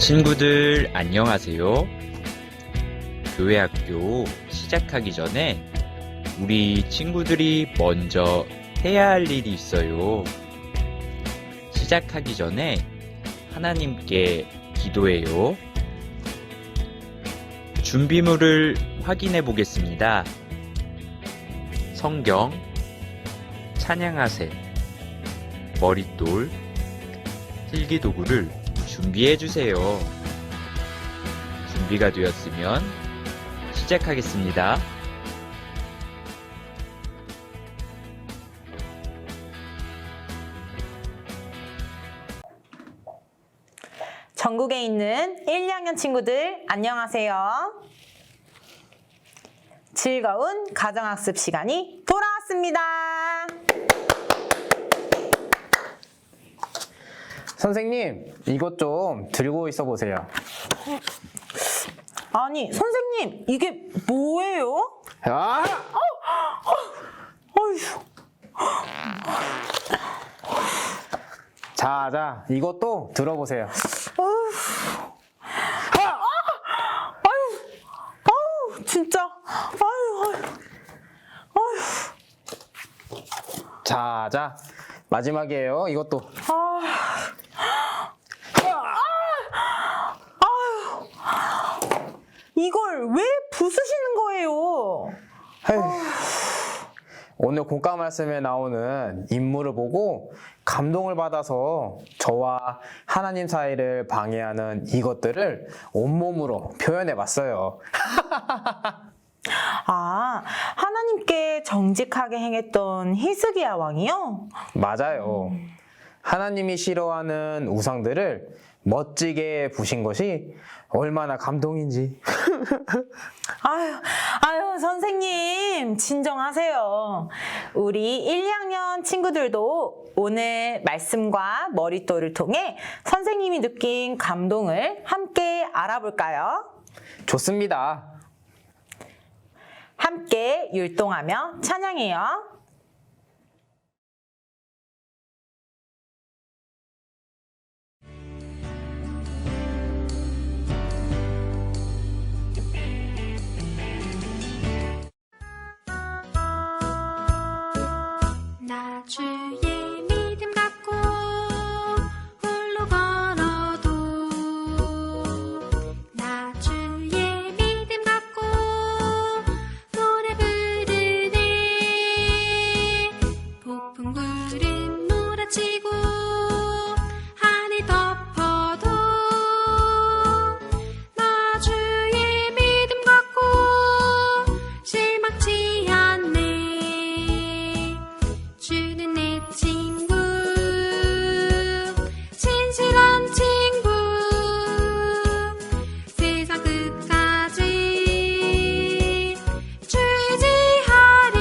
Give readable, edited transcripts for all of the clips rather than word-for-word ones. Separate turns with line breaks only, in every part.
친구들 안녕하세요. 교회학교 시작하기 전에 우리 친구들이 먼저 해야 할 일이 있어요. 시작하기 전에 하나님께 기도해요. 준비물을 확인해 보겠습니다. 성경, 찬양하세, 머릿돌, 필기도구를 준비해 주세요. 준비가 되었으면 시작하겠습니다.
전국에 있는 1, 2학년 친구들 안녕하세요. 즐거운 가정학습 시간이 돌아왔습니다.
선생님, 이것 좀 들고 있어 보세요.
아니, 선생님, 이게 뭐예요?
아!
어휴.
자, 이것도 들어보세요.
아유, 진짜.
자, 마지막이에요. 이것도.
이걸 왜 부수시는 거예요?
오늘 공과 말씀에 나오는 인물을 보고 감동을 받아서 저와 하나님 사이를 방해하는 이것들을 온몸으로 표현해 봤어요.
아, 하나님께 정직하게 행했던 히스기야 왕이요?
맞아요. 하나님이 싫어하는 우상들을 멋지게 부신 것이 얼마나 감동인지.
아유, 선생님, 진정하세요. 우리 1, 2학년 친구들도 오늘 말씀과 머릿돌을 통해 선생님이 느낀 감동을 함께 알아볼까요?
좋습니다.
함께 율동하며 찬양해요.
나 주의 믿음 갖고 홀로 걸어도 나 주의 믿음 갖고 노래 부르네 폭풍 구름 몰아치고 하늘 덮어도 나 주의 믿음 갖고 실망치 않네 주는 내 친구 진실한 친구 세상 끝까지 주의지하리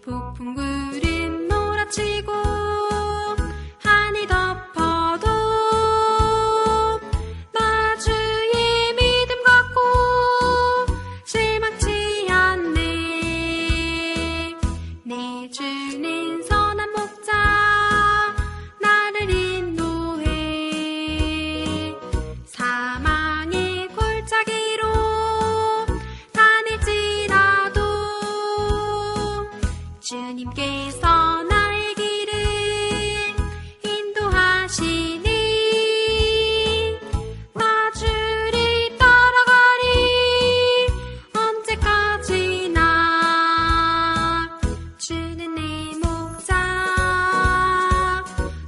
폭풍 구름 몰아치고 하늘 덮어도 나 주의 믿음 갖고 실망치 않네 내 주는 선한 목자 나를 인도해 사망의 골짜기로 다닐지라도 주님께서 나의 길을 인도하시니 나 주를 따라가리 언제까지나 주는 내 목자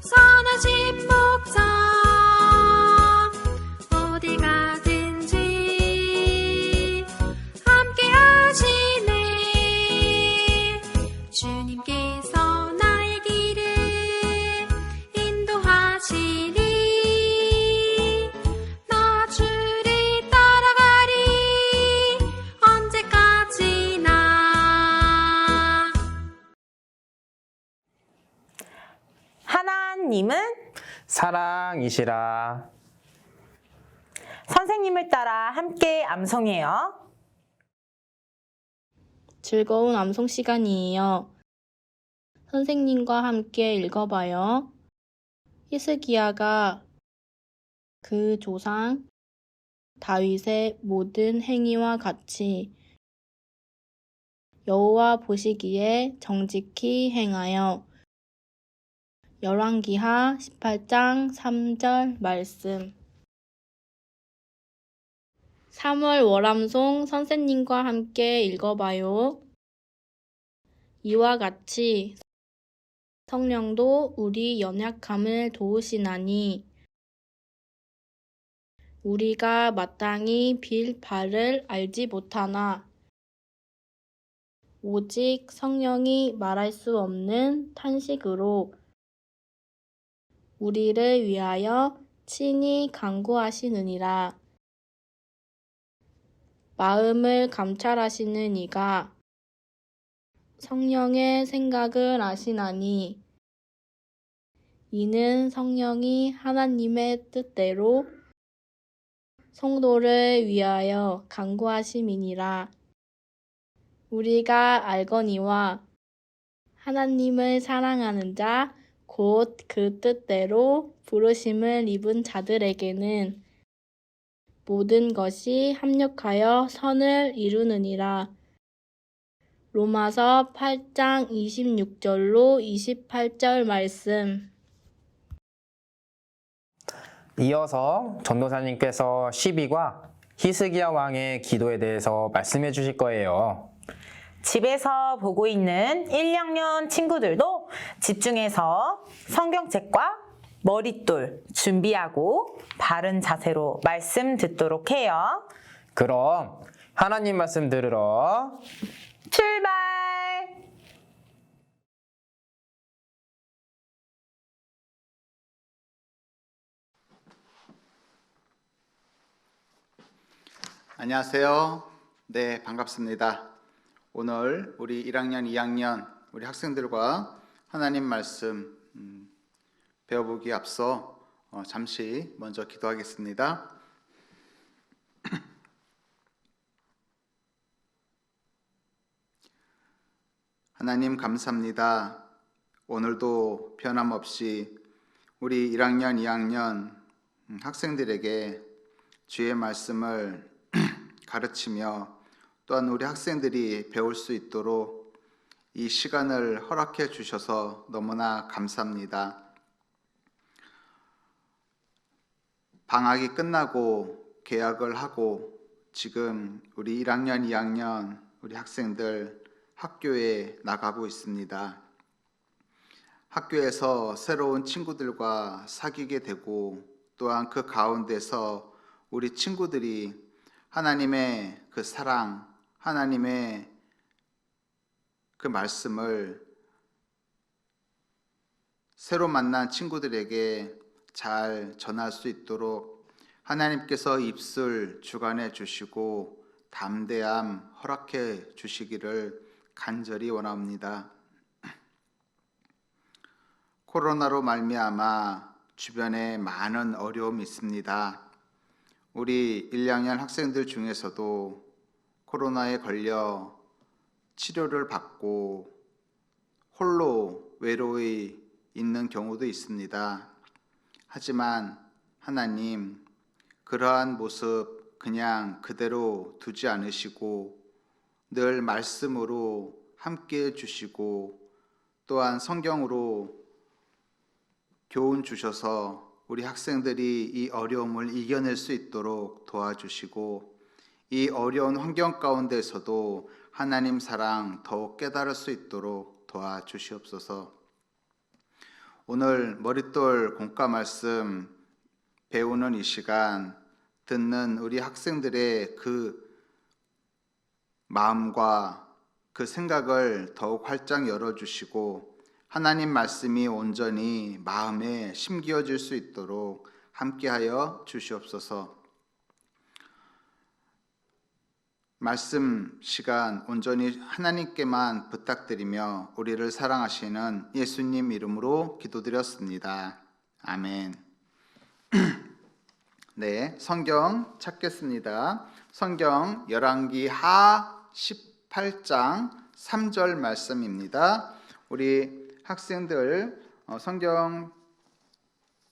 선하신 목자 어디 가든지 함께 하시네 주님께서 나의 길을 인도하시니 나 주를 따라가리 언제까지나
하나님은
사랑이시라.
선생님을 따라 함께 암송해요.
즐거운 암송 시간이에요. 선생님과 함께 읽어봐요. 히스기야가 그 조상 다윗의 모든 행위와 같이 여호와 보시기에 정직히 행하여. 열왕기하 18장 3절 말씀. 3월 월암송 선생님과 함께 읽어봐요. 이와 같이 성령도 우리 연약함을 도우시나니 우리가 마땅히 빌 바를 알지 못하나 오직 성령이 말할 수 없는 탄식으로 우리를 위하여 친히 간구하시느니라. 마음을 감찰하시는 이가 성령의 생각을 아시나니 이는 성령이 하나님의 뜻대로 성도를 위하여 간구하심이니라. 우리가 알거니와 하나님을 사랑하는 자 곧 그 뜻대로 부르심을 입은 자들에게는 모든 것이 합력하여 선을 이루느니라. 로마서 8장 26절로 28절 말씀.
이어서 전도사님께서 시비과 히스기야 왕의 기도에 대해서 말씀해 주실 거예요.
집에서 보고 있는 1, 2학년 친구들도 집중해서 성경책과 머릿돌 준비하고 바른 자세로 말씀 듣도록 해요.
그럼 하나님 말씀 들으러
출발!
안녕하세요. 네, 반갑습니다. 오늘 우리 1학년, 2학년 우리 학생들과 하나님 말씀 배워보기 앞서 잠시 먼저 기도하겠습니다. 하나님 감사합니다. 오늘도 변함없이 우리 1학년, 2학년 학생들에게 주의 말씀을 가르치며 또한 우리 학생들이 배울 수 있도록 이 시간을 허락해 주셔서 너무나 감사합니다. 방학이 끝나고 개학을 하고 지금 우리 1학년, 2학년 우리 학생들 학교에 나가고 있습니다. 학교에서 새로운 친구들과 사귀게 되고 또한 그 가운데서 우리 친구들이 하나님의 그 사랑, 하나님의 그 말씀을 새로 만난 친구들에게 잘 전할 수 있도록 하나님께서 입술 주관해 주시고 담대함 허락해 주시기를 간절히 원합니다. 코로나로 말미암아 주변에 많은 어려움이 있습니다. 우리 1, 2학년 학생들 중에서도 코로나에 걸려 치료를 받고 홀로 외로이 있는 경우도 있습니다. 하지만 하나님, 그러한 모습 그냥 그대로 두지 않으시고 늘 말씀으로 함께 해주시고 또한 성경으로 교훈 주셔서 우리 학생들이 이 어려움을 이겨낼 수 있도록 도와주시고 이 어려운 환경 가운데서도 하나님 사랑 더욱 깨달을 수 있도록 도와주시옵소서. 오늘 머릿돌 공과 말씀 배우는 이 시간 듣는 우리 학생들의 그 마음과 그 생각을 더욱 활짝 열어주시고 하나님 말씀이 온전히 마음에 심기어질 수 있도록 함께하여 주시옵소서. 말씀 시간 온전히 하나님께만 부탁드리며 우리를 사랑하시는 예수님 이름으로 기도드렸습니다. 아멘. 네, 성경 찾겠습니다. 성경 열왕기하 18장 3절 말씀입니다. 우리 학생들 성경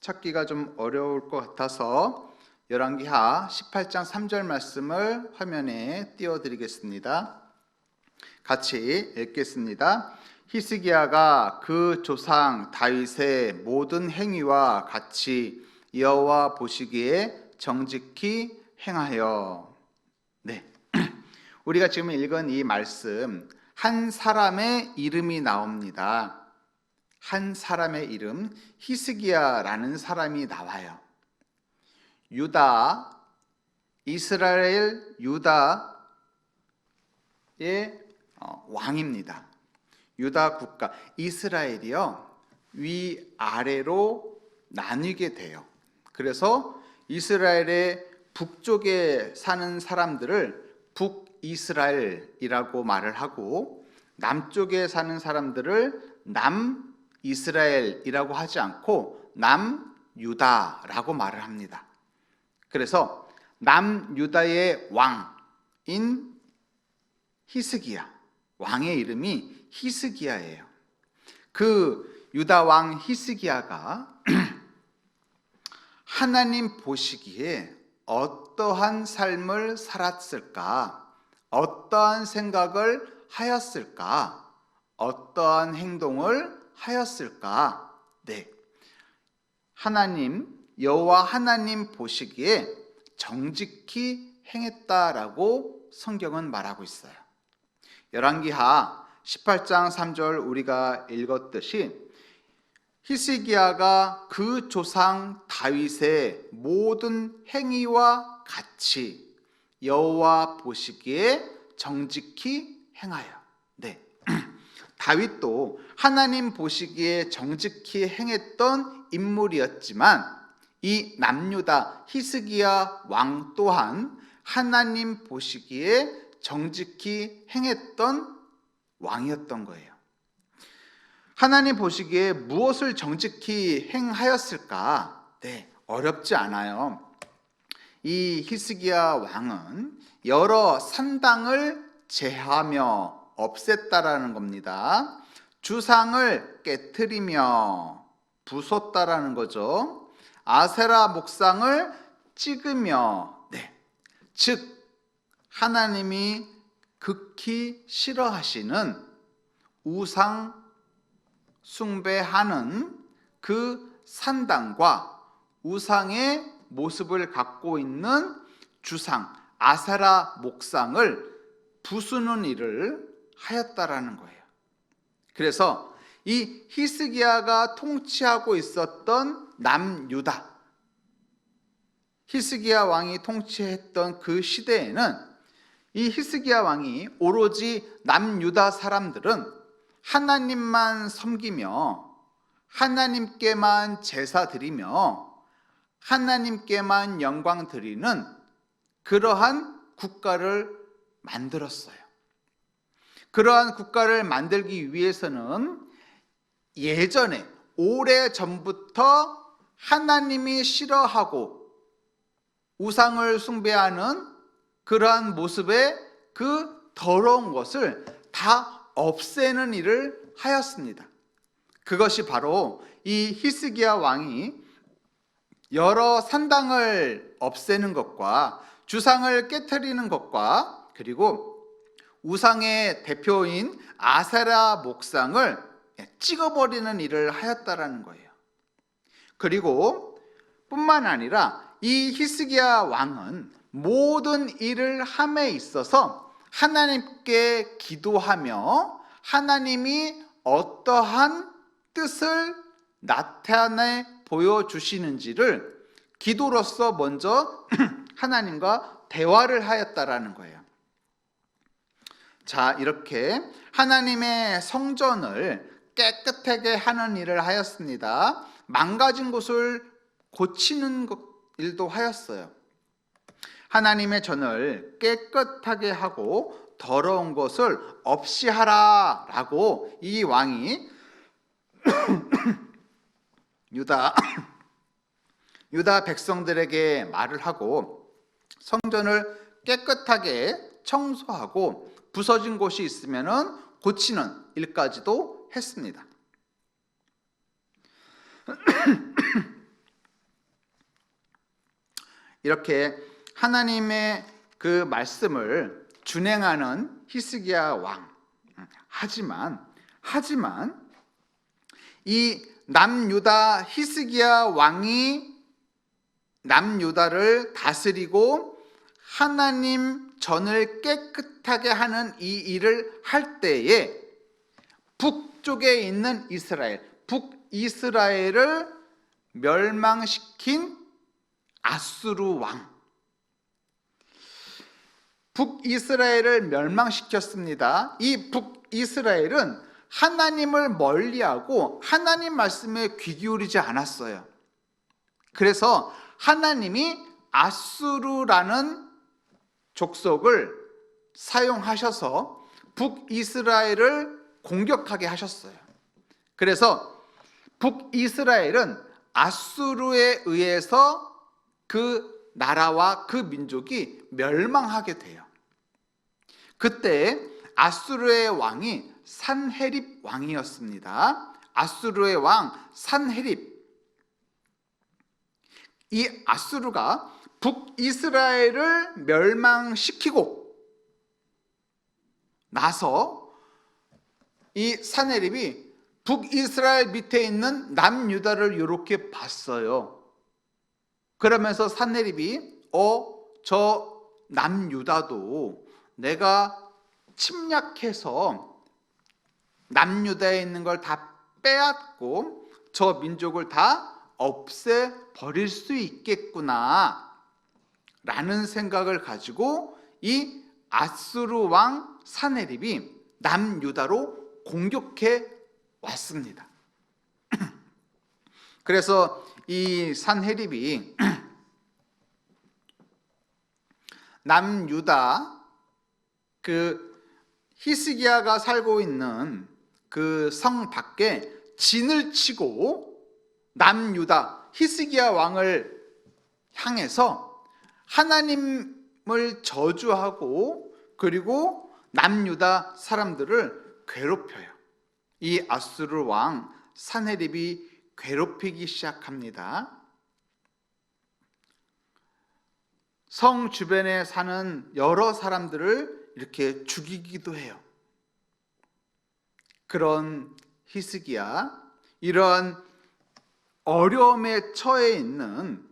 찾기가 좀 어려울 것 같아서 열왕기하 18장 3절 말씀을 화면에 띄워드리겠습니다. 같이 읽겠습니다. 히스기야가 그 조상 다윗의 모든 행위와 같이 여호와 보시기에 정직히 행하여. 네, 우리가 지금 읽은 이 말씀, 한 사람의 이름이 나옵니다. 한 사람의 이름, 히스기야라는 사람이 나와요. 유다, 이스라엘 유다의 왕입니다. 유다 국가, 이스라엘이요, 위아래로 나뉘게 돼요. 그래서 이스라엘의 북쪽에 사는 사람들을 북이스라엘이라고 말을 하고, 남쪽에 사는 사람들을 남이스라엘이라고 하지 않고 남유다라고 말을 합니다. 그래서 남유다의 왕인 히스기야, 왕의 이름이 히스기야예요. 그 유다 왕 히스기야가 하나님 보시기에 어떠한 삶을 살았을까? 어떠한 생각을 하였을까? 어떠한 행동을 하였을까? 네, 하나님, 여호와 하나님 보시기에 정직히 행했다라고 성경은 말하고 있어요. 열왕기하 18장 3절 우리가 읽었듯이 히스기야가 그 조상 다윗의 모든 행위와 같이 여호와 보시기에 정직히 행하여. 네, 다윗도 하나님 보시기에 정직히 행했던 인물이었지만 이 남유다 히스기야 왕 또한 하나님 보시기에 정직히 행했던 왕이었던 거예요. 하나님 보시기에 무엇을 정직히 행하였을까? 네, 어렵지 않아요. 이 히스기야 왕은 여러 산당을 제하며 없앴다라는 겁니다. 주상을 깨트리며 부쉈다라는 거죠. 아세라 목상을 찍으며, 네, 즉 하나님이 극히 싫어하시는 우상 숭배하는 그 산당과 우상의 모습을 갖고 있는 주상 아세라 목상을 부수는 일을 하였다라는 거예요. 그래서 이 히스기야가 통치하고 있었던 남유다, 히스기야 왕이 통치했던 그 시대에는 이 히스기야 왕이 오로지 남유다 사람들은 하나님만 섬기며 하나님께만 제사 드리며 하나님께만 영광 드리는 그러한 국가를 만들었어요. 그러한 국가를 만들기 위해서는 예전에 오래전부터 하나님이 싫어하고 우상을 숭배하는 그러한 모습의 그 더러운 것을 다 없애는 일을 하였습니다. 그것이 바로 이 히스기야 왕이 여러 산당을 없애는 것과 주상을 깨트리는 것과 그리고 우상의 대표인 아세라 목상을 찍어버리는 일을 하였다라는 거예요. 그리고 뿐만 아니라 이 히스기야 왕은 모든 일을 함에 있어서 하나님께 기도하며 하나님이 어떠한 뜻을 나타내 보여주시는지를 기도로서 먼저 하나님과 대화를 하였다라는 거예요. 자, 이렇게 하나님의 성전을 깨끗하게 하는 일을 하였습니다. 망가진 곳을 고치는 일도 하였어요. 하나님의 전을 깨끗하게 하고 더러운 것을 없이 하라 라고 이 왕이 유다 백성들에게 말을 하고 성전을 깨끗하게 청소하고 부서진 곳이 있으면 고치는 일까지도 했습니다. 이렇게 하나님의 그 말씀을 준행하는 히스기야 왕. 하지만 이 남유다 히스기야 왕이 남유다를 다스리고 하나님 전을 깨끗하게 하는 이 일을 할 때에 북쪽에 있는 이스라엘, 북이스라엘을 멸망시킨 아수르 왕. 북이스라엘을 멸망시켰습니다. 이 북이스라엘은 하나님을 멀리하고 하나님 말씀에 귀 기울이지 않았어요. 그래서 하나님이 아수르라는 족속을 사용하셔서 북이스라엘을 공격하게 하셨어요. 그래서 북이스라엘은 아수르에 의해서 그 나라와 그 민족이 멸망하게 돼요. 그때 아수르의 왕이 산헤립 왕이었습니다. 아수르의 왕 산헤립. 이 아수르가 북이스라엘을 멸망시키고 나서 이 산헤립이 북이스라엘 밑에 있는 남유다를 이렇게 봤어요. 그러면서 산헤립이 저 남유다도 내가 침략해서 남유다에 있는 걸 다 빼앗고 저 민족을 다 없애버릴 수 있겠구나 라는 생각을 가지고 이 아수르 왕 산헤립이 남유다로 공격해 왔습니다. 그래서 이 산헤립이 남유다 그 히스기야가 살고 있는 그 성 밖에 진을 치고 남유다 히스기야 왕을 향해서 하나님을 저주하고 그리고 남유다 사람들을 괴롭혀요. 이 아수르 왕 산헤립이 괴롭히기 시작합니다. 성 주변에 사는 여러 사람들을 이렇게 죽이기도 해요. 그런 히스기야, 이런 어려움에 처해 있는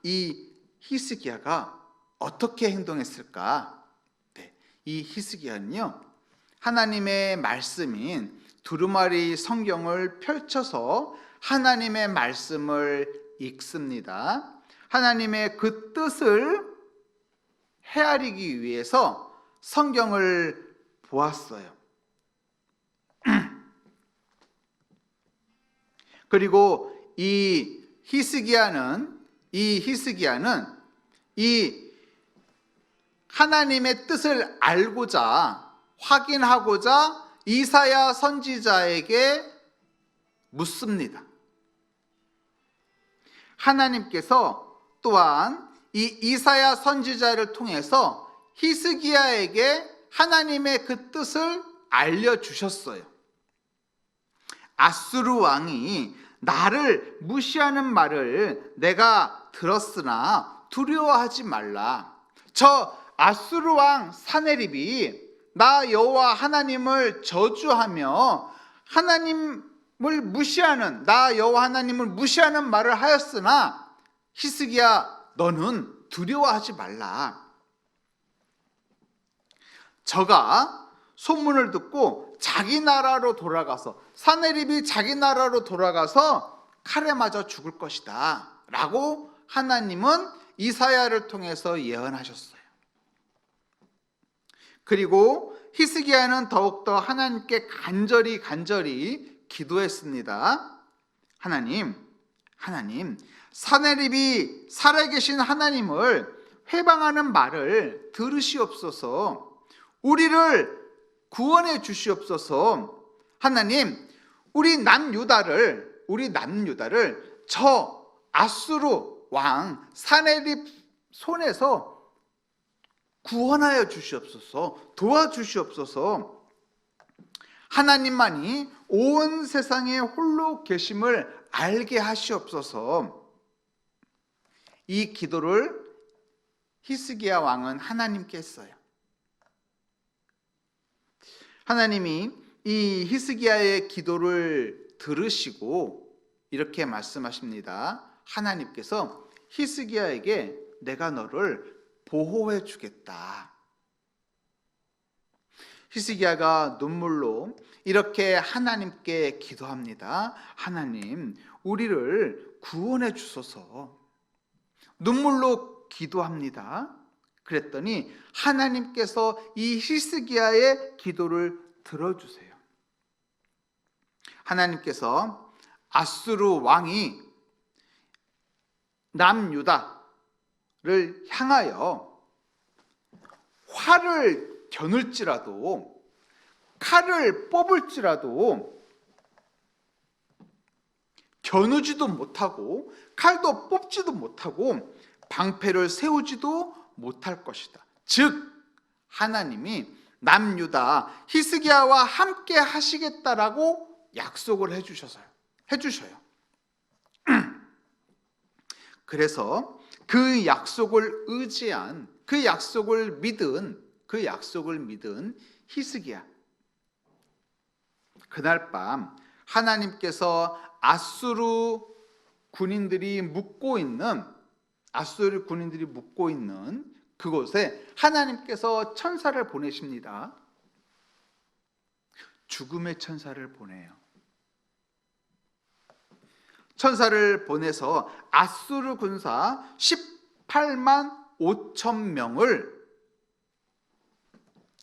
이 히스기야가 어떻게 행동했을까? 네, 이 히스기야는요, 하나님의 말씀인 두루마리 성경을 펼쳐서 하나님의 말씀을 읽습니다. 하나님의 그 뜻을 헤아리기 위해서 성경을 보았어요. 그리고 이 히스기야는 이 하나님의 뜻을 알고자 확인하고자 이사야 선지자에게 묻습니다. 하나님께서 또한 이 이사야 선지자를 통해서 히스기야에게 하나님의 그 뜻을 알려주셨어요. 아수르 왕이 나를 무시하는 말을 내가 들었으나 두려워하지 말라. 저 아수르 왕 산헤립이 나 여호와 하나님을 저주하며 하나님을 무시하는 나 여호와 하나님을 무시하는 말을 하였으나 히스기야 너는 두려워하지 말라. 저가 소문을 듣고 자기 나라로 돌아가서 산헤립이 자기 나라로 돌아가서 칼에 맞아 죽을 것이다 라고 하나님은 이사야를 통해서 예언하셨어요. 그리고 히스기야는 더욱더 하나님께 간절히 기도했습니다. 하나님, 산헤립이 살아계신 하나님을 회방하는 말을 들으시옵소서. 우리를 구원해 주시옵소서. 하나님, 우리 남유다를 저 아수르 왕 산헤립 손에서 구원하여 주시옵소서. 도와주시옵소서. 하나님만이 온 세상에 홀로 계심을 알게 하시옵소서. 이 기도를 히스기야 왕은 하나님께 했어요. 하나님이 이 히스기야의 기도를 들으시고 이렇게 말씀하십니다. 하나님께서 히스기야에게 내가 너를 보호해 주겠다. 히스기야가 눈물로 이렇게 하나님께 기도합니다. 하나님, 우리를 구원해 주소서. 눈물로 기도합니다. 그랬더니 하나님께서 이 히스기야의 기도를 들어주세요. 하나님께서 아수르 왕이 남유다를 향하여 활을 겨눌지라도 칼을 뽑을지라도 겨누지도 못하고 칼도 뽑지도 못하고 방패를 세우지도 못할 것이다. 즉 하나님이 남유다 히스기야와 함께 하시겠다라고 약속을 해주셔요. 그래서 그 약속을 의지한, 그 약속을 믿은 히스기야. 그날 밤 하나님께서 아수르 군인들이 묵고 있는 그곳에 하나님께서 천사를 보내십니다. 죽음의 천사를 보내요. 천사를 보내서 아수르 군사 18만 5천 명을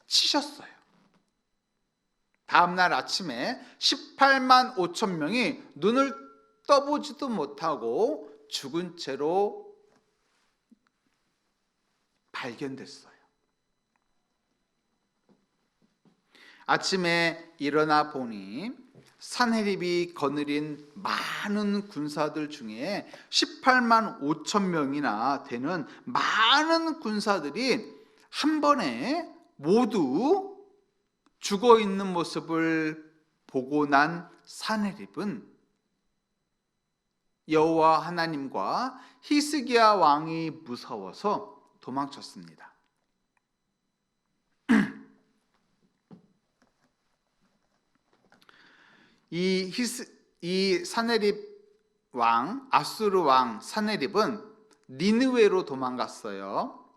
치셨어요. 다음날 아침에 18만 5천 명이 눈을 떠보지도 못하고 죽은 채로 발견됐어요. 아침에 일어나 보니 산헤립이 거느린 많은 군사들 중에 18만 5천 명이나 되는 많은 군사들이 한 번에 모두 죽어 있는 모습을 보고 난 산헤립은 여호와 하나님과 히스기야 왕이 무서워서 도망쳤습니다. 이 산헤립 왕, 아수르 왕 산헤립은 니느웨로 도망갔어요.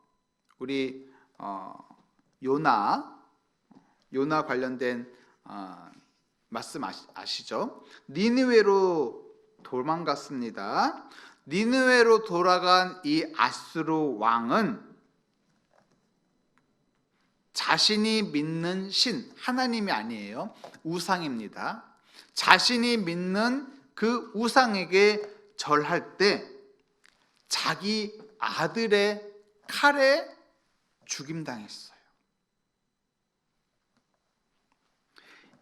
우리 요나 관련된 말씀 아시죠? 니느웨로 도망갔습니다. 니느웨로 돌아간 이 아수르 왕은 자신이 믿는 신, 하나님이 아니에요. 우상입니다. 자신이 믿는 그 우상에게 절할 때 자기 아들의 칼에 죽임당했어요.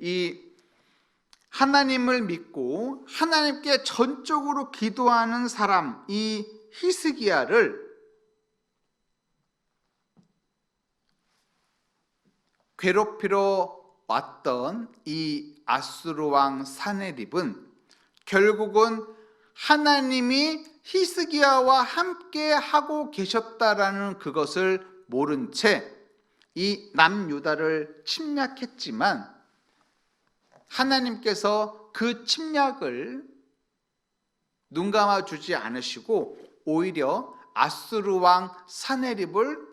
이 하나님을 믿고 하나님께 전적으로 기도하는 사람, 이 히스기야를 괴롭히러 왔던 이 아수르 왕 산헤립은 결국은 하나님이 히스기야와 함께 하고 계셨다라는 그것을 모른 채 이 남유다를 침략했지만 하나님께서 그 침략을 눈감아 주지 않으시고 오히려 아수르 왕 산헤립을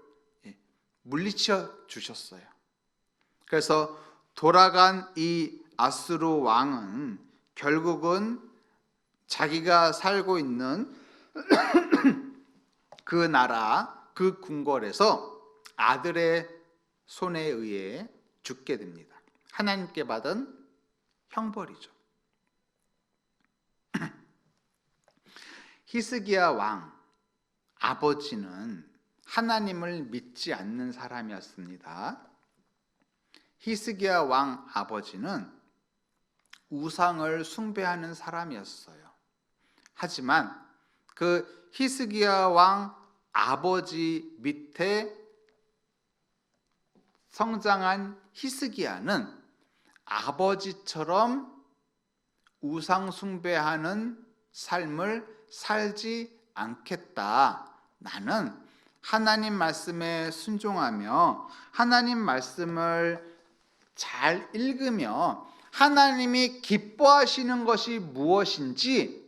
물리쳐 주셨어요. 그래서 돌아간 이 아수르 왕은 결국은 자기가 살고 있는 그 나라, 그 궁궐에서 아들의 손에 의해 죽게 됩니다. 하나님께 받은 형벌이죠. 히스기야 왕 아버지는 하나님을 믿지 않는 사람이었습니다. 히스기야 왕 아버지는 우상을 숭배하는 사람이었어요. 하지만 그 히스기야 왕 아버지 밑에 성장한 히스기야는 아버지처럼 우상 숭배하는 삶을 살지 않겠다. 나는 하나님 말씀에 순종하며 하나님 말씀을 잘 읽으며 하나님이 기뻐하시는 것이 무엇인지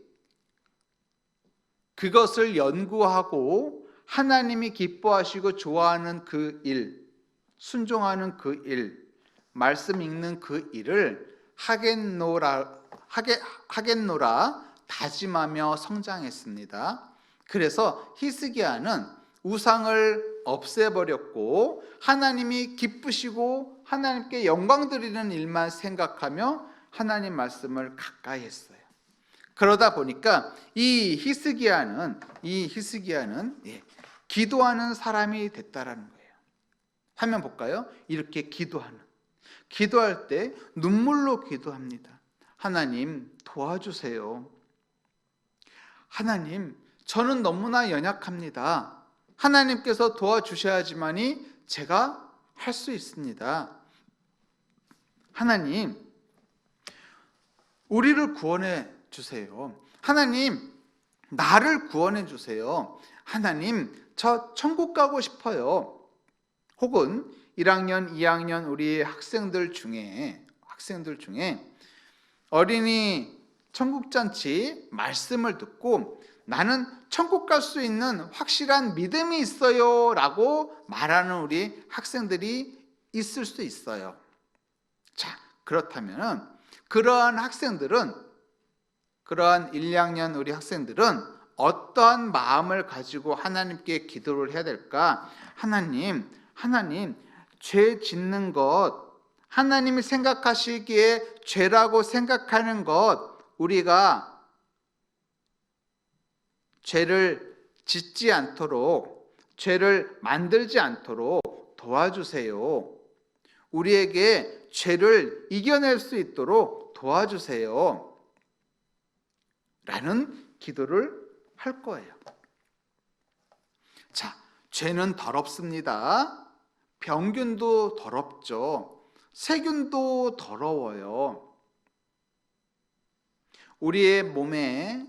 그것을 연구하고 하나님이 기뻐하시고 좋아하는 그 일, 순종하는 그 일, 말씀 읽는 그 일을 하겠노라 다짐하며 성장했습니다. 그래서 히스기야는 우상을 없애버렸고 하나님이 기쁘시고 하나님께 영광 드리는 일만 생각하며 하나님 말씀을 가까이 했어요. 그러다 보니까 이 히스기야는 기도하는 사람이 됐다라는 거예요. 화면 볼까요? 이렇게 기도할 때 눈물로 기도합니다. 하나님 도와주세요. 하나님 저는 너무나 연약합니다. 하나님께서 도와주셔야지만이 제가 할 수 있습니다. 하나님 우리를 구원해 주세요. 하나님 나를 구원해 주세요. 하나님 저 천국 가고 싶어요. 혹은 1학년, 2학년 우리 학생들 중에 어린이 천국잔치 말씀을 듣고 나는 천국 갈 수 있는 확실한 믿음이 있어요 라고 말하는 우리 학생들이 있을 수 있어요. 자, 그렇다면 그러한 1, 2학년 우리 학생들은 어떠한 마음을 가지고 하나님께 기도를 해야 될까? 하나님 죄 짓는 것, 하나님이 생각하시기에 죄라고 생각하는 것, 우리가 죄를 짓지 않도록, 죄를 만들지 않도록 도와주세요. 우리에게 죄를 이겨낼 수 있도록 도와주세요. 라는 기도를 할 거예요. 자, 죄는 더럽습니다. 병균도 더럽죠. 세균도 더러워요. 우리의 몸에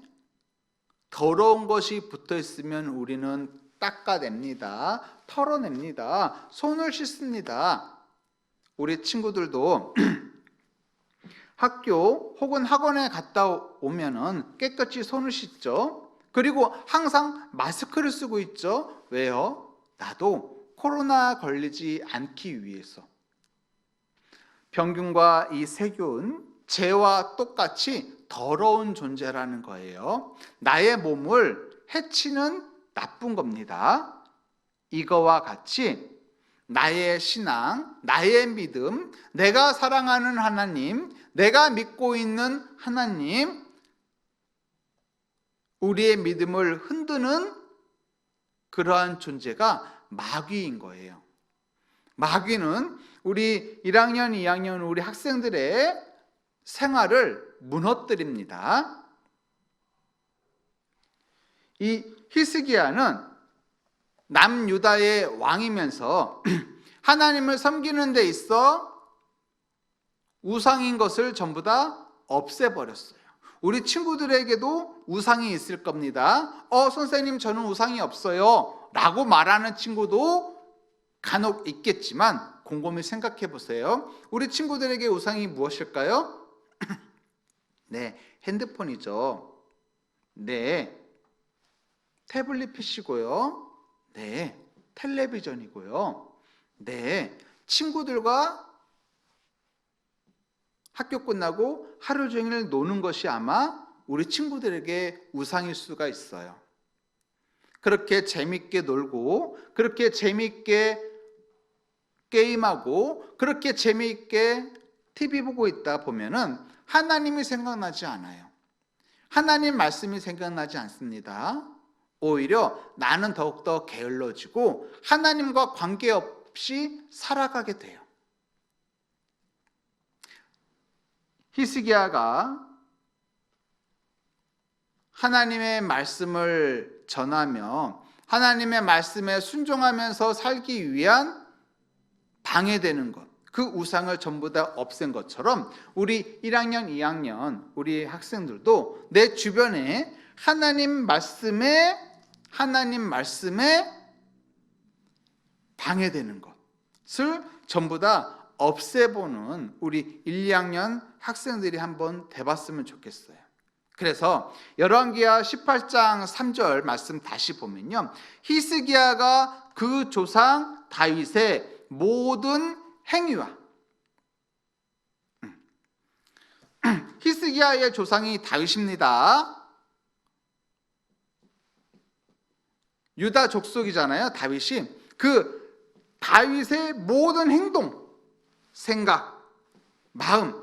더러운 것이 붙어 있으면 우리는 닦아냅니다. 털어냅니다. 손을 씻습니다. 우리 친구들도 학교 혹은 학원에 갔다 오면은 깨끗이 손을 씻죠. 그리고 항상 마스크를 쓰고 있죠. 왜요? 나도 코로나 걸리지 않기 위해서. 병균과 이 세균, 죄와 똑같이 더러운 존재라는 거예요. 나의 몸을 해치는 나쁜 겁니다. 이거와 같이 나의 신앙, 나의 믿음, 내가 사랑하는 하나님, 내가 믿고 있는 하나님, 우리의 믿음을 흔드는 그러한 존재가 마귀인 거예요. 마귀는 우리 1학년, 2학년 우리 학생들의 생활을 무너뜨립니다. 이 히스기야는 남유다의 왕이면서 하나님을 섬기는 데 있어 우상인 것을 전부 다 없애버렸어요. 우리 친구들에게도 우상이 있을 겁니다. 선생님 저는 우상이 없어요 라고 말하는 친구도 간혹 있겠지만 곰곰이 생각해 보세요. 우리 친구들에게 우상이 무엇일까요? 네, 핸드폰이죠. 네, 태블릿 PC고요. 네, 텔레비전이고요. 네, 친구들과 학교 끝나고 하루 종일 노는 것이 아마 우리 친구들에게 우상일 수가 있어요. 그렇게 재밌게 놀고, 그렇게 재밌게 게임하고, 그렇게 재밌게 TV 보고 있다 보면은 하나님이 생각나지 않아요. 하나님 말씀이 생각나지 않습니다. 오히려 나는 더욱더 게을러지고 하나님과 관계없이 살아가게 돼요. 히스기야가 하나님의 말씀을 전하며 하나님의 말씀에 순종하면서 살기 위한 방해되는 것, 그 우상을 전부 다 없앤 것처럼 우리 1학년, 2학년 우리 학생들도 내 주변에 하나님 말씀에 하나님 말씀에 방해되는 것을 전부 다 없애보는 우리 1, 2학년 학생들이 한번 돼봤으면 좋겠어요. 그래서 열왕기하 18장 3절 말씀 다시 보면요, 히스기야가 그 조상 다윗의 모든 행위와 히스기야의 조상이 다윗입니다. 유다 족속이잖아요, 다윗이. 그 다윗의 모든 행동, 생각, 마음,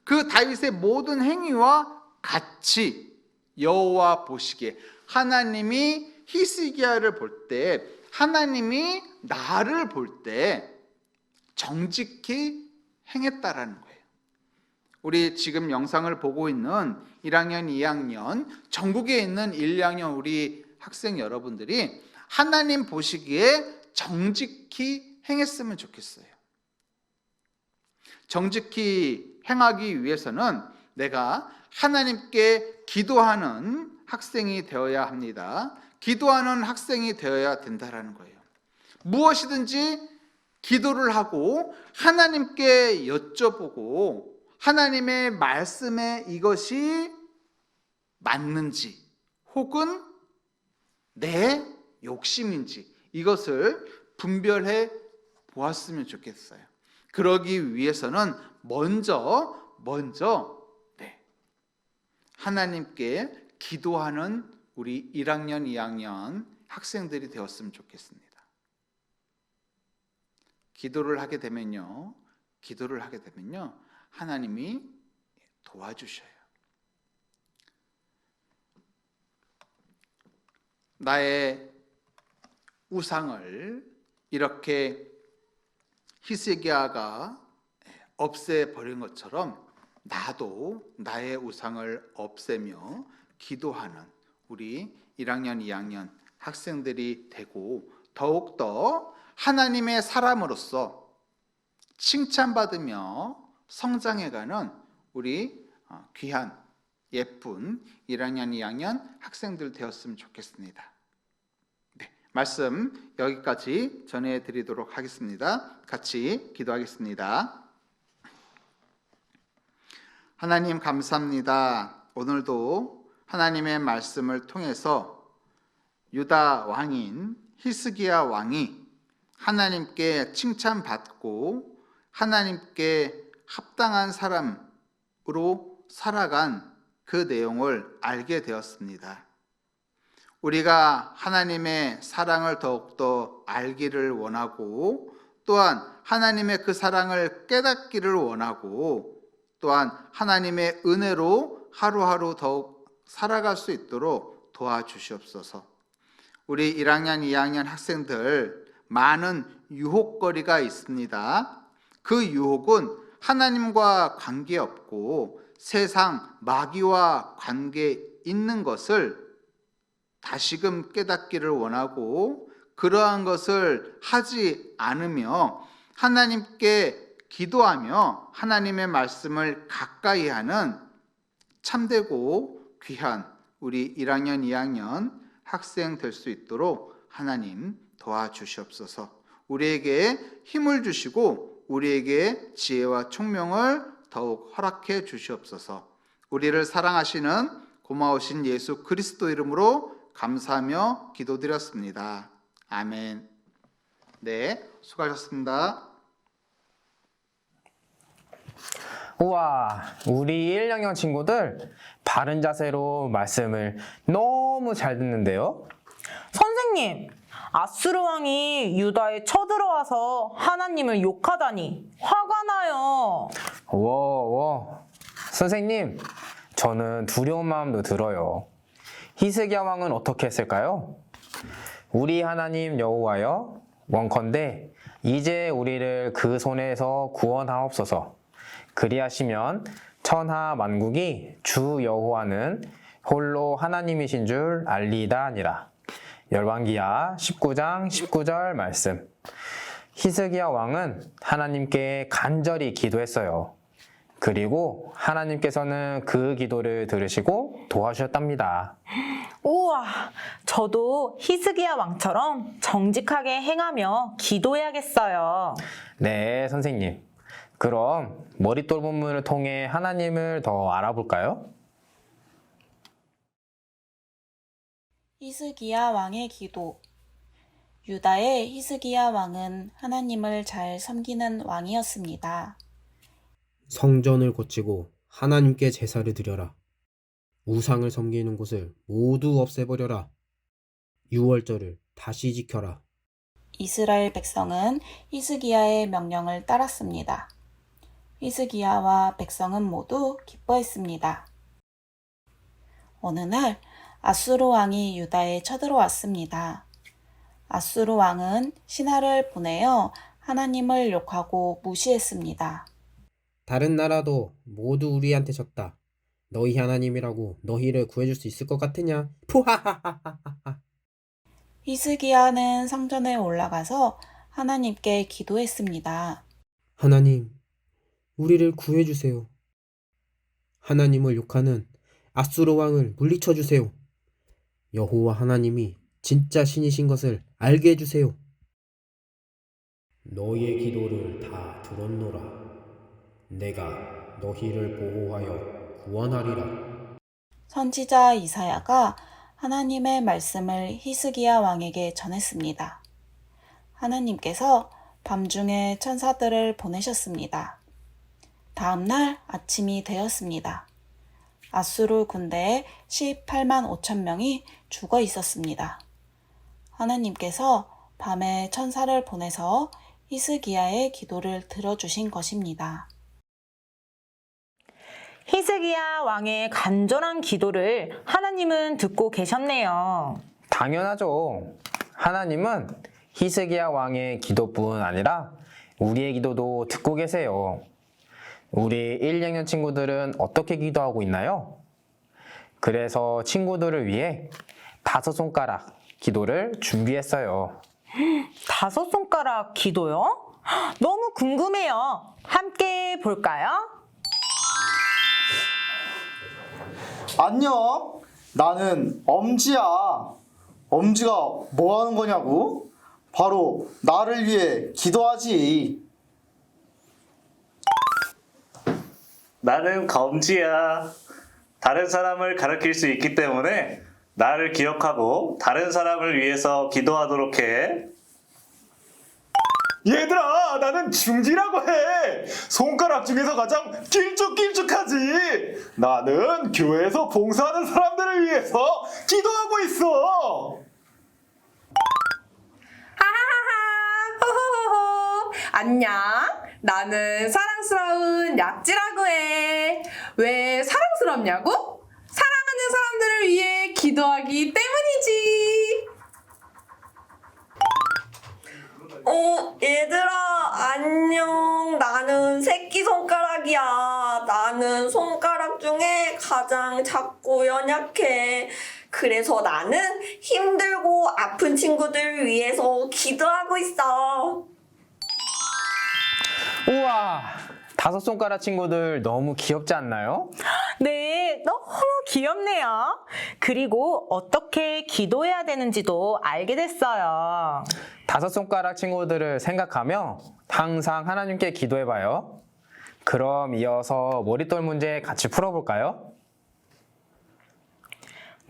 그 다윗의 모든 행위와 같이 여호와 보시기에, 하나님이 히스기야를 볼 때, 하나님이 나를 볼 때 정직히 행했다라는 거예요. 우리 지금 영상을 보고 있는 1학년, 2학년, 전국에 있는 1, 2학년 우리 학생 여러분들이 하나님 보시기에 정직히 행했으면 좋겠어요. 정직히 행하기 위해서는 내가 하나님께 기도하는 학생이 되어야 합니다. 기도하는 학생이 되어야 된다라는 거예요. 무엇이든지 기도를 하고 하나님께 여쭤보고 하나님의 말씀에 이것이 맞는지 혹은 내 욕심인지 이것을 분별해 보았으면 좋겠어요. 그러기 위해서는 먼저 하나님께 기도하는 우리 1학년, 2학년 학생들이 되었으면 좋겠습니다. 기도를 하게 되면요, 하나님이 도와주셔요. 나의 우상을 이렇게 히스기야가 없애버린 것처럼 나도 나의 우상을 없애며 기도하는 우리 1학년, 2학년 학생들이 되고 더욱더 하나님의 사람으로서 칭찬받으며 성장해가는 우리 귀한 예쁜 1학년, 2학년 학생들 되었으면 좋겠습니다. 네, 말씀 여기까지 전해드리도록 하겠습니다. 같이 기도하겠습니다. 하나님 감사합니다. 오늘도 하나님의 말씀을 통해서 유다 왕인 히스기야 왕이 하나님께 칭찬받고 하나님께 합당한 사람으로 살아간 그 내용을 알게 되었습니다. 우리가 하나님의 사랑을 더욱더 알기를 원하고 또한 하나님의 그 사랑을 깨닫기를 원하고 또한 하나님의 은혜로 하루하루 더욱 살아갈 수 있도록 도와주시옵소서. 우리 1학년, 2학년 학생들 많은 유혹거리가 있습니다. 그 유혹은 하나님과 관계없고 세상 마귀와 관계 있는 것을 다시금 깨닫기를 원하고 그러한 것을 하지 않으며 하나님께 기도하며 하나님의 말씀을 가까이 하는 참되고 귀한 우리 1학년, 2학년 학생 될 수 있도록 하나님 도와주시옵소서. 우리에게 힘을 주시고 우리에게 지혜와 총명을 더욱 허락해 주시옵소서. 우리를 사랑하시는 고마우신 예수 그리스도 이름으로 감사하며 기도드렸습니다. 아멘. 네, 수고하셨습니다.
우와, 우리 1학년 친구들 바른 자세로 말씀을 너무 잘 듣는데요.
선생님, 아수르 왕이 유다에 쳐들어와서 하나님을 욕하다니 화가 나요.
선생님, 저는 두려운 마음도 들어요. 히스기야 왕은 어떻게 했을까요? 우리 하나님 여호와여, 원컨대 이제 우리를 그 손에서 구원하옵소서. 그리하시면 천하 만국이 주 여호와는 홀로 하나님이신 줄 알리이다 하니라. 열왕기하 19장 19절 말씀. 히스기야 왕은 하나님께 간절히 기도했어요. 그리고 하나님께서는 그 기도를 들으시고 도와주셨답니다.
우와, 저도 히스기야 왕처럼 정직하게 행하며 기도해야겠어요.
네, 선생님. 그럼 머릿돌 본문을 통해 하나님을 더 알아볼까요?
히스기야 왕의 기도. 유다의 히스기야 왕은 하나님을 잘 섬기는 왕이었습니다.
성전을 고치고 하나님께 제사를 드려라. 우상을 섬기는 곳을 모두 없애버려라. 유월절을 다시 지켜라.
이스라엘 백성은 히스기야의 명령을 따랐습니다. 히스기야와 백성은 모두 기뻐했습니다. 어느 날 아수르 왕이 유다에 쳐들어왔습니다. 아수르 왕은 신하를 보내어 하나님을 욕하고 무시했습니다.
다른 나라도 모두 우리한테 졌다. 너희 하나님이라고 너희를 구해줄 수 있을 것 같으냐? 푸하하하하하.
히스기야는 성전에 올라가서 하나님께 기도했습니다.
하나님, 우리를 구해주세요. 하나님을 욕하는 아수르 왕을 물리쳐 주세요. 여호와 하나님이 진짜 신이신 것을 알게 해주세요. 너희의 기도를 다 들었노라. 내가 너희를 보호하여 구원하리라.
선지자 이사야가 하나님의 말씀을 히스기야 왕에게 전했습니다. 하나님께서 밤중에 천사들을 보내셨습니다. 다음 날 아침이 되었습니다. 아수르 군대에 18만 5천 명이 죽어 있었습니다. 하나님께서 밤에 천사를 보내서 히스기야의 기도를 들어주신 것입니다.
히스기야 왕의 간절한 기도를 하나님은 듣고 계셨네요.
당연하죠. 하나님은 히스기야 왕의 기도뿐 아니라 우리의 기도도 듣고 계세요. 우리 1, 2학년 친구들은 어떻게 기도하고 있나요? 그래서 친구들을 위해 5손가락 기도를 준비했어요.
5손가락 기도요? 너무 궁금해요. 함께 볼까요?
안녕. 나는 엄지야. 엄지가 뭐 하는 거냐고? 바로 나를 위해 기도하지.
나는 검지야. 다른 사람을 가르칠 수 있기 때문에 나를 기억하고 다른 사람을 위해서 기도하도록 해.
얘들아, 나는 중지라고 해. 손가락 중에서 가장 길쭉길쭉하지. 나는 교회에서 봉사하는 사람들을 위해서 기도하고 있어.
하하하하, 호호호호. 안녕. 나는 사랑스러운 약지라고 해. 왜 사랑스럽냐고? 사랑하는 사람들을 위해 기도하기 때문이지.
얘들아, 안녕. 나는 새끼손가락이야. 나는 손가락 중에 가장 작고 연약해. 그래서 나는 힘들고 아픈 친구들 위해서 기도하고 있어.
우와! 5손가락 친구들 너무 귀엽지 않나요?
네, 너무 귀엽네요. 그리고 어떻게 기도해야 되는지도 알게 됐어요.
5손가락 친구들을 생각하며 항상 하나님께 기도해봐요. 그럼 이어서 머릿돌 문제 같이 풀어볼까요?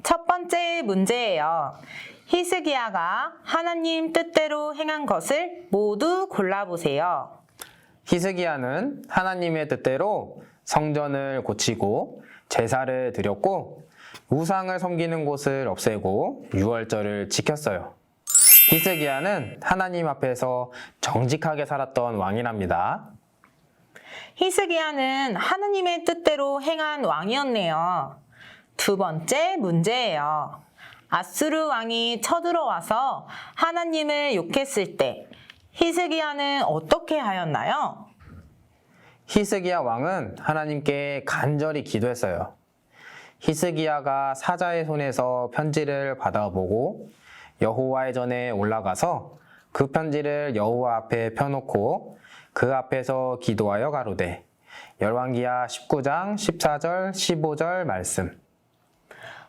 첫 번째 문제예요. 히스기야가 하나님 뜻대로 행한 것을 모두 골라보세요.
히스기야는 하나님의 뜻대로 성전을 고치고 제사를 드렸고 우상을 섬기는 곳을 없애고 유월절을 지켰어요. 히스기야는 하나님 앞에서 정직하게 살았던 왕이랍니다.
히스기야는 하나님의 뜻대로 행한 왕이었네요. 두 번째 문제예요. 아수르 왕이 쳐들어와서 하나님을 욕했을 때 히스기야는 어떻게 하였나요?
히스기야 왕은 하나님께 간절히 기도했어요. 히스기야가 사자의 손에서 편지를 받아보고 여호와의 전에 올라가서 그 편지를 여호와 앞에 펴놓고 그 앞에서 기도하여 가로되 열왕기하 19장 14절 15절 말씀.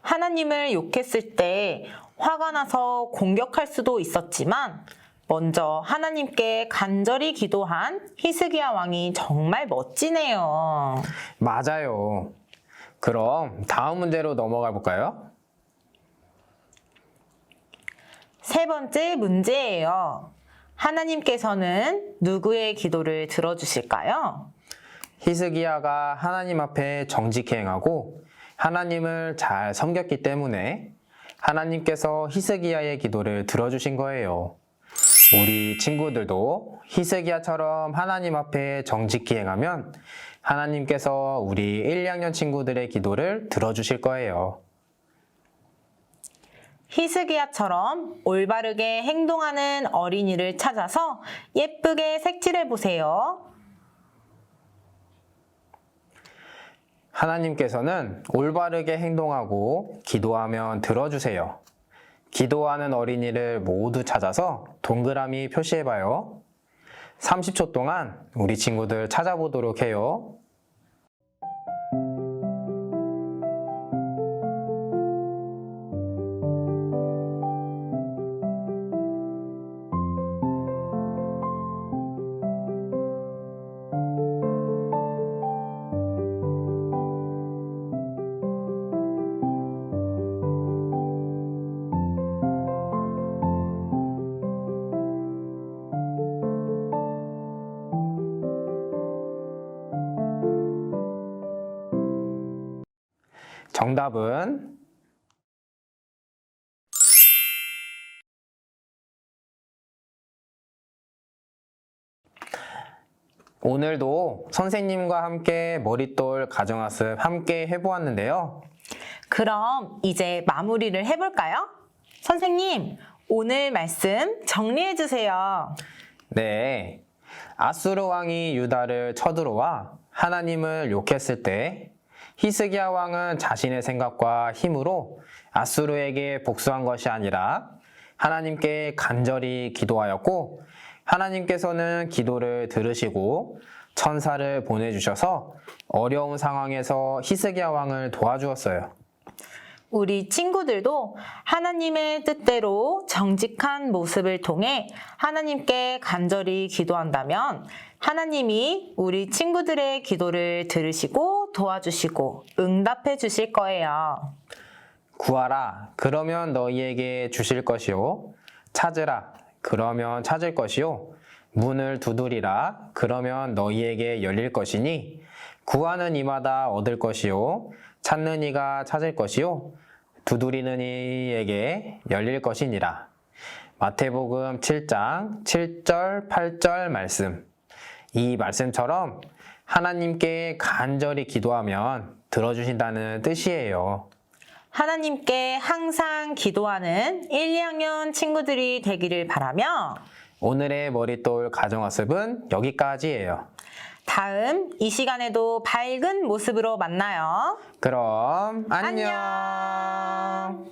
하나님을 욕했을 때 화가 나서 공격할 수도 있었지만 먼저 하나님께 간절히 기도한 히스기야 왕이 정말 멋지네요.
맞아요. 그럼 다음 문제로 넘어가 볼까요?
세 번째 문제예요. 하나님께서는 누구의 기도를 들어주실까요?
히스기야가 하나님 앞에 정직히 행하고 하나님을 잘 섬겼기 때문에 하나님께서 히스기야의 기도를 들어주신 거예요. 우리 친구들도 히스기야처럼 하나님 앞에 정직히 행하면 하나님께서 우리 1, 2학년 친구들의 기도를 들어주실 거예요.
히스기야처럼 올바르게 행동하는 어린이를 찾아서 예쁘게 색칠해 보세요.
하나님께서는 올바르게 행동하고 기도하면 들어주세요. 기도하는 어린이를 모두 찾아서 동그라미 표시해봐요. 30초 동안 우리 친구들 찾아보도록 해요. 정답은 오늘도 선생님과 함께 머릿돌 가정학습 함께 해보았는데요.
그럼 이제 마무리를 해볼까요? 선생님, 오늘 말씀 정리해 주세요.
네, 아수르 왕이 유다를 쳐들어와 하나님을 욕했을 때 히스기야 왕은 자신의 생각과 힘으로 아수르에게 복수한 것이 아니라 하나님께 간절히 기도하였고 하나님께서는 기도를 들으시고 천사를 보내주셔서 어려운 상황에서 히스기야 왕을 도와주었어요.
우리 친구들도 하나님의 뜻대로 정직한 모습을 통해 하나님께 간절히 기도한다면 하나님이 우리 친구들의 기도를 들으시고 도와주시고 응답해 주실 거예요.
구하라, 그러면 너희에게 주실 것이요. 찾으라, 그러면 찾을 것이요. 문을 두드리라, 그러면 너희에게 열릴 것이니 구하는 이마다 얻을 것이요. 찾는 이가 찾을 것이요. 두드리는 이에게 열릴 것이니라. 마태복음 7장 7절 8절 말씀. 이 말씀처럼 하나님께 간절히 기도하면 들어주신다는 뜻이에요.
하나님께 항상 기도하는 1, 2학년 친구들이 되기를 바라며
오늘의 머릿돌 가정학습은 여기까지예요.
다음 이 시간에도 밝은 모습으로 만나요.
그럼 안녕.